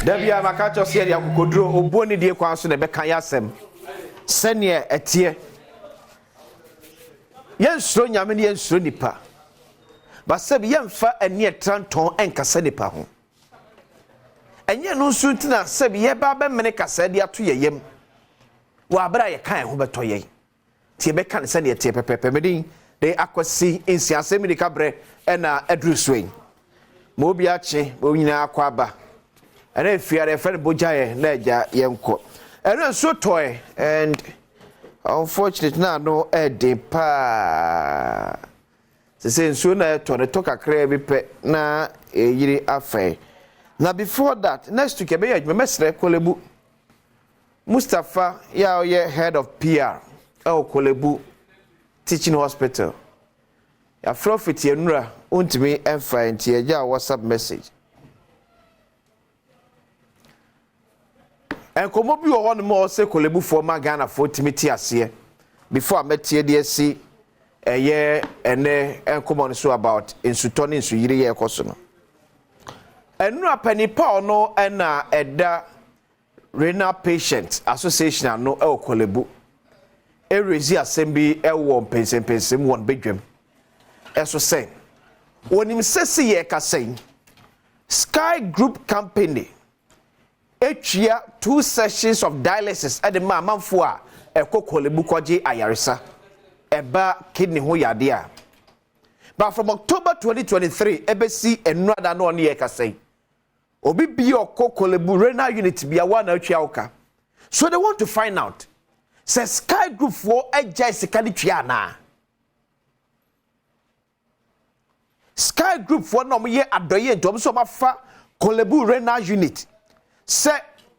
Dabia makacho se ya kokodro obo ne die kwan so ne beka yasem sene etie yensuro nyame ne yensuro nipa basabi yemfa anie tranton enkasa nipa ho enye no nsu ntina sabi ye ba be mene kasa de ato yeyem wa abra ye kan ho beto ye tie be kan sene tie pepepe medin de akwasi ensi Asem Yi Di Ka bre na aduru soin mo bi ache mo nyina akwa aba ana fiare friend bojaye na eja yenko eno so toy and unfortunately na no ede pa se nso na to ne to kakra bi pe na yiri afa na before that next week be me mesre Korle Bu Mustafa ya head of PR Korle Bu Teaching Hospital ya profit yenura untimi enfa enti eja WhatsApp message enkomo bi wo no mo se Korle Bu for ma Ghana for timiti ase before ametie de asi eye ene enkomo so about insutoni insu yire ye ekoso no enu apani pa no na eda renal patient association no Korle Bu erezi asem bi ewo pensempensem won bedwam eso say wonim sese ye ka say Sky Group Company etwia 2 sessions of dialysis at the manfo a Korle Bu kwaje ayaresa eba kidney ho yade a but from October 2023 ebesi enrada no ne ye ka say obi bi Korle Bu renal unit bia wa na atwia oka so they want to find out says Sky Group for agya sikani twia na Sky Group for no ye adoye ntom so mafa Korle Bu renal unit se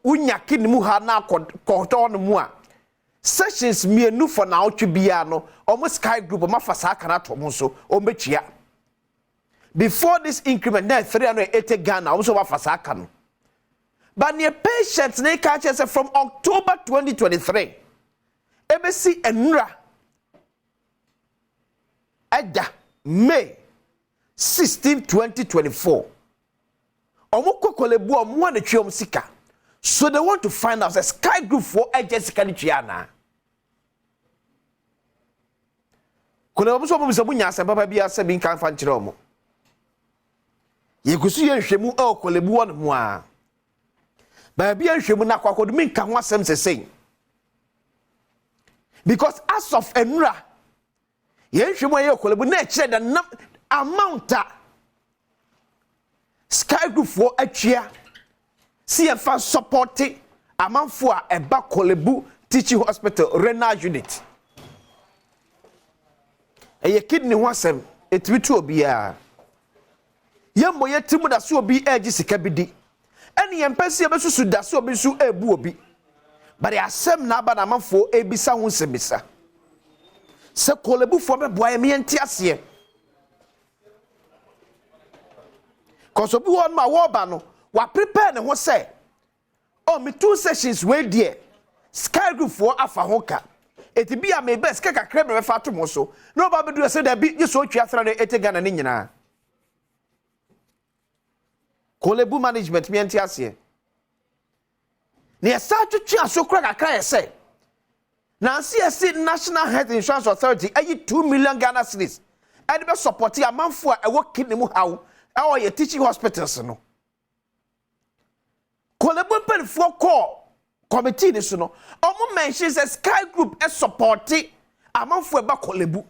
unya kinimu ha na koto no mu a sessions mienu for na otwe bia no omo Sky Group mafa sa kana to mo so ombetwia before this increment na 380 Ghana omo so mafa sa kana but near patients na catch us from October 2023 ebesi enura ada May 16 2024 Korle Bu omo na twem sika so they want to find out the Sky Group for agency ni twiana Korle Bu so mo sabu nya asem papa bia se bin kan fa nkire omo yegusu ye hwemu Korle Bu won ho a ba bia hwemu na kwakodo min kan ho asem sesei because as of enura ye hwemu ye Korle Bu na kire the amount Sky Group for atwia CFA supporting amanfo a eba Korle Bu Teaching Hospital renal unit eye kidney ho asem etwitu obia yemmo yetimu da so obi agi sika bidi ene yempese yebesusu da so obi su ebu obi but asem na aba na amanfo ebisa ho nsebisa se Korle Bu fo beboa yem yenti ase cause obi won ma wo ba no wa prepare ne ho say oh me 2 sessions we there Sky Group for afa ho ka eti bia me best ka kakra me fa to mo so no ba be do say da bi ye so twa sra ne ete Ghana ne nyina Korle Bu management me enti ase ne sa twetwa so kra kakra ye say na see National Health Insurance Authority ayi 2 million Ghana cedis e de be support amanfo a ewo kidney mu hawo our teaching hospitals no Korle Bu penfo call committee ni so no omo mention say Sky Group e support amanfo eba Korle Bu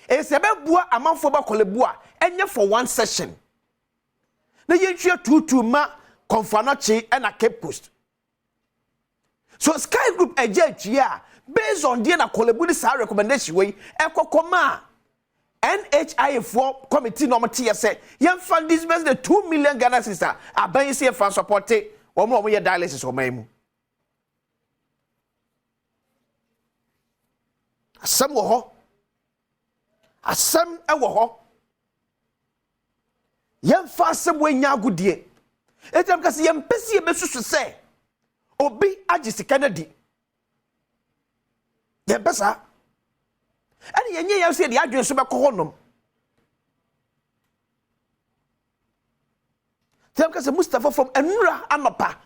e se be bua amanfo eba Korle Bu a enye for 1 session na yentwa tutu ma Konfanochi and a Cape Coast so Sky Group eja based on the na Korle Bu ni sa recommendation we ekokoma NHI for committee no mate say yam fund this best the 2 million Ghana sister aban say fan support omo ye dialysis o maimu asem wo ho asem e wo ho yam fa asem we nya agudie etam ka se yam pese ye besusu say obi agisika na di ye besa and yenye ya say the adwen so be ko honom Tell me Mustafa from Enura Amapa.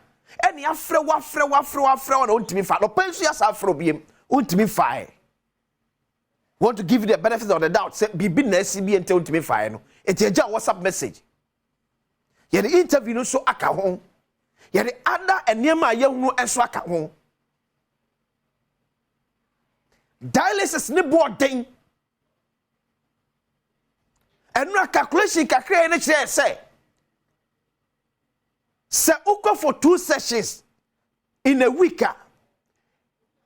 Any afre wafre on to me fa. No pension as afro biem. To me fa. Want to give you the benefit of the doubt. Say be business be and tell to me fa no. It's a WhatsApp message. Ye the interview no so aka ho. Ye the other enema ye hu enso aka ho. Dialysis ne boarding. Enura calculation kakra ne kire say. Say uko for 2 sessions in a week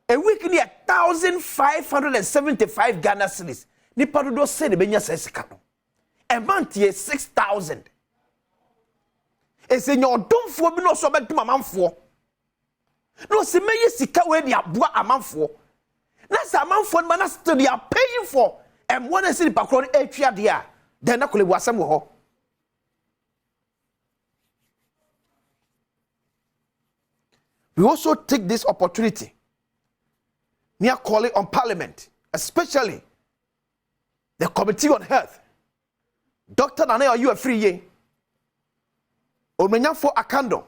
near 1,575 Ghana cedis. Nipa do say the benya sesika no. A month ye 6,000. Ese nyo domfo bi no so betum amanfo. No se meye sika we dia boa amanfo. Na sa amanfo no na still they are paying for. And one is the pakro etwa dia. Then na Korle Bu asem wo ho. We also take this opportunity near calling on Parliament, especially the Committee on Health. Dr. Nane, are you a free ye? Omenya for Akando.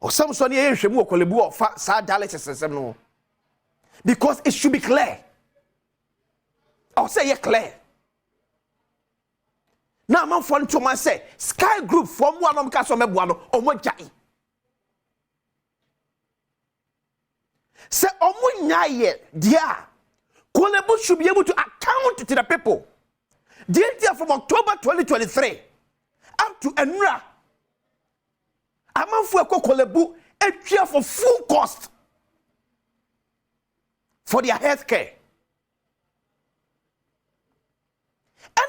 Or some sonny shemu Korle Bu of sa dialysis no. Because it should be clear. I'll say yeah clear. Now man for to man say Sky Group from one of Kaso Mebuano or mo jai. Say omu nyaye dia Korle Bu should be able to account to the people. Dia from October 2023 up to Enra. Amanfo ekọ Korle Bu etwa for full cost for their health care.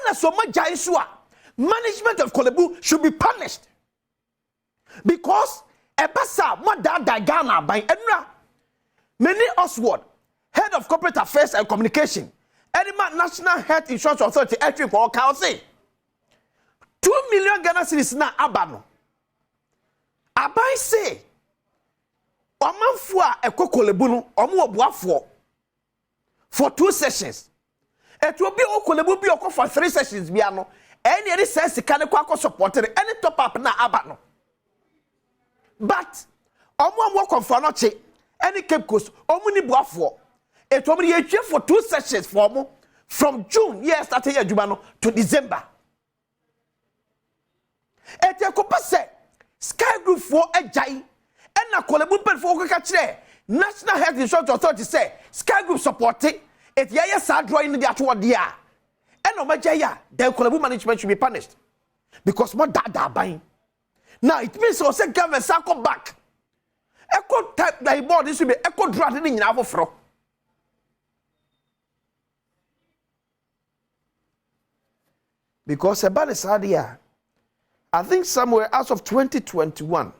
And so much Jaisua management of Korle Bu should be punished because ebasa mo da Ghana by Enra. Many Oswald, head of corporate affairs and communication, Edema National Health Insurance Authority, entry for council. 2 million Ghana cedis na abano. Abai say, Omanfua eko Korle Bu no, omu obuafo for 2 sessions. It will be Korle Bu be for 3 sessions biano. Any sense can kwa support any top up na abano. But omu work on for noche. Any Cape Coast, omuni buafo. It will be for 2 sessions for mo from June, yes, starting year Jumano to December. Et say Sky Group for a jai, and na Korle Bu pen for Kachre. National Health Insurance Authority say Sky Group supporting it. Yaya sad drawing the actual dia. And no majaya, then Korle Bu management should be punished because more data buying. Now it means also government circle back. Echo type the board this will be echo drafting in our fro. Because about this idea, I think somewhere as of 2021,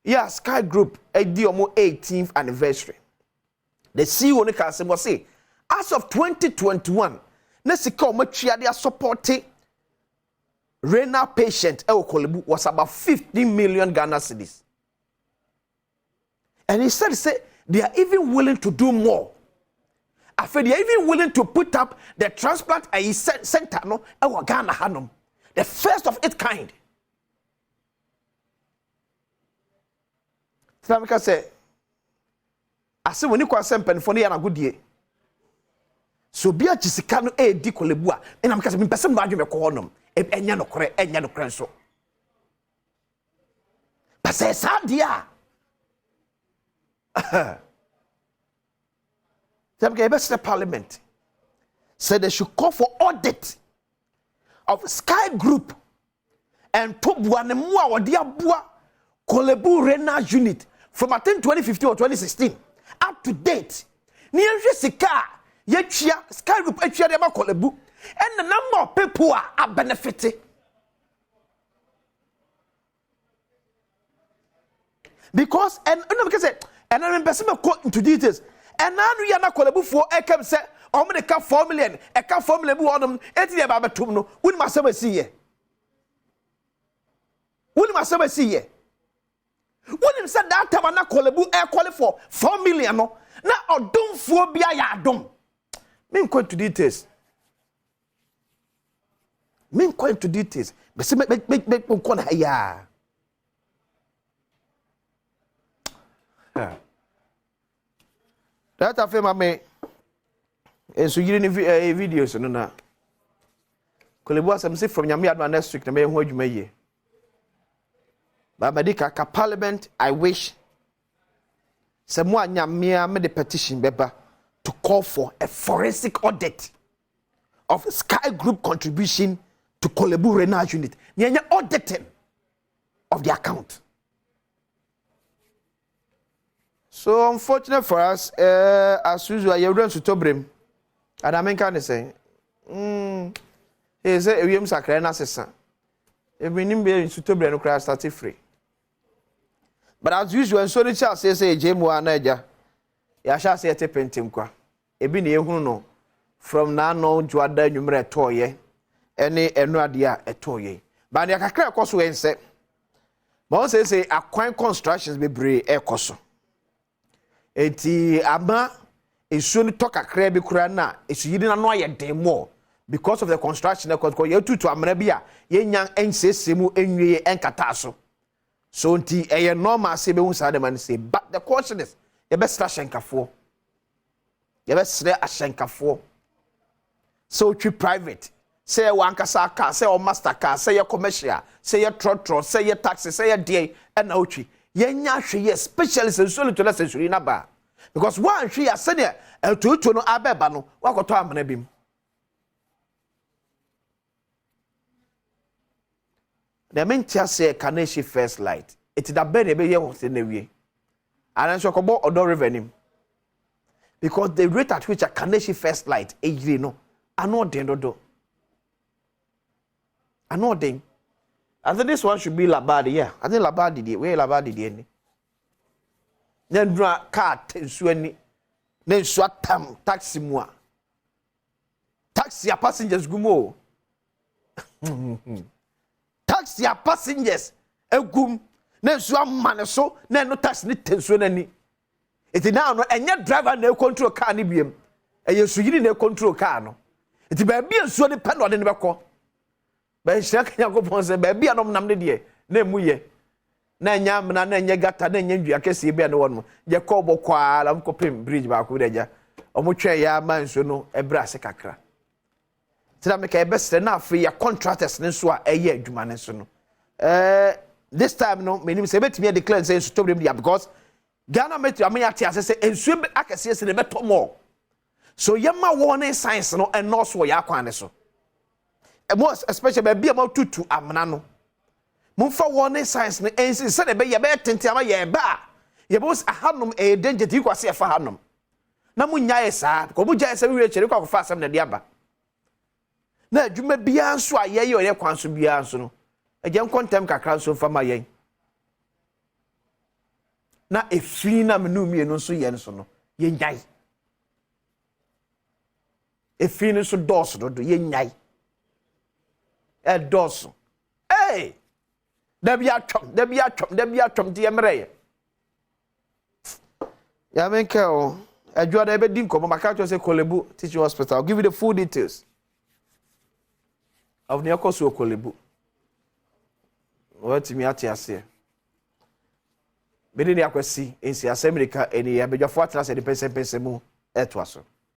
yeah, Sky Group a Diomo 18th anniversary. The CEO Nika was say, as of 2021, Nesika Machia they are supporting renal patient Korle Bu was about 15 million Ghana cedis. And he said, they are even willing to do more. I feel they are even willing to put up the transplant center no Ghana Hanum, the first of its kind. Tlamika say, I say when you call some penfoni and a good year. So be a Jisicano di Korle Bu, and I'm casting person value me cornum, and yano crenso. But say, Sadia. The Parliament said they should call for audit of Sky Group and top one more or dear Bua Korle Bu renal unit from I think 2015 or 2016 up to date. Near Jessica, yet Sky Group Korle Bu and the number of people are benefiting. Because and I remember some into details. And now we are not Korle Bu for a cam set, or the cap 4 million, a cap 4 million on them, 80 about Tumno, wouldn't my summer see ye? Wouldn't my summer see ye? Wouldn't said that time I'm not Korle Bu air quality for 4 million, no? Now, Adom for be Adom. Mean quite to details. Be se me ko na ya. That afema me enso yiri ni videos no na. Korle Bu Asem say from Nyame Adom next week na me ho adwuma yie. Ba Yi Di Ka parliament I wish se mo anyame me the petition beba to call for a forensic audit of Sky Group contribution to Korle Bu Renal Unit. Nyanya auditing of the account. So unfortunate for us, as usual, you run to Tobrem. And I mean, can say, he said, "We am sacred assassin. If we need be to Tobrem, no crash started free." But as usual, so the child says, "Jemu anaja, ya shall say a pentim qua. Ebi ne no from now no juada numere toye, any enuadia a toye. But the kakra cost when say, Moses say, a coin constructions be brave air coso. Eti ama esu ni toka kra bi kura na esu yidi na no aye den more because of the construction because ye tutu amra bi a ye nyan ensesemu enwie enkata so nti eye normal say be hu sa dem an say but the question is ye be stra shenkafo ye be stra ashenkafo so twi private say one kasa car say o master car say ye commercial say ye trotro say ye taxi say ye dey e na otwi yenya hwe specialist so to la sensori na ba because one hwe ya se de etutu no abeba no wakoto amana bim the mentia say Kaneshi first light it da be ne be ye ho se na wie and so kobo odo revenue because the rate at which a Kaneshi first light ejiri no ano den dodo ano den. I think this one should be Labadi, yeah. I think Labadi did. Where Labadi did. Then draw car tensuani. Then swat tam taxi moi. Taxi a passengers gumo. Taxi a passengers a gum. Then swam manaso. Then no taxi ni tensuani. It is now no and your driver no control car ni biem. And you should no control car no. It is be a so depend on the back. Ba shaka yakopon se ba bia nom namde de na mu ye na nyam na nya gata na nya ndua kese bia no won je ko bokwa la mkopem bridge ba ko deja omotwe ya manso no ebra se kakra tira me ka ebesre na afi ya contractors ne so a eye adwuma ne so no this time no menim se betimi declare say stop them there because Ghana metri amanya tia se ensu akase se ne beto mo so yema warning signs no and no so ya kwan ne so most especially be about tutu amna no mumfa warning signs no ensi se de be ye be tente ama ye ba ye boss ahanum e danger ti kwase e fa hanum na munya ye sa ko bu ja se wi chere ko fa asem na de aba na adwuma bia nso a ye ye kwan so bia nso no agyan kontem kakra nso fa ma ye na efi na menu mie no nso ye nso no ye nyai efi no so dos do ye nyai doso hey da bia twom de emre ya menka o adwo da be din ko maka to say Korle Bu Teaching Hospital. I'll give you the full details of the course of Korle Bu what me atiase be ni akwasi ensi Asem Yi Di Ka eni ya bedwafo atena se de pensem mu etwaso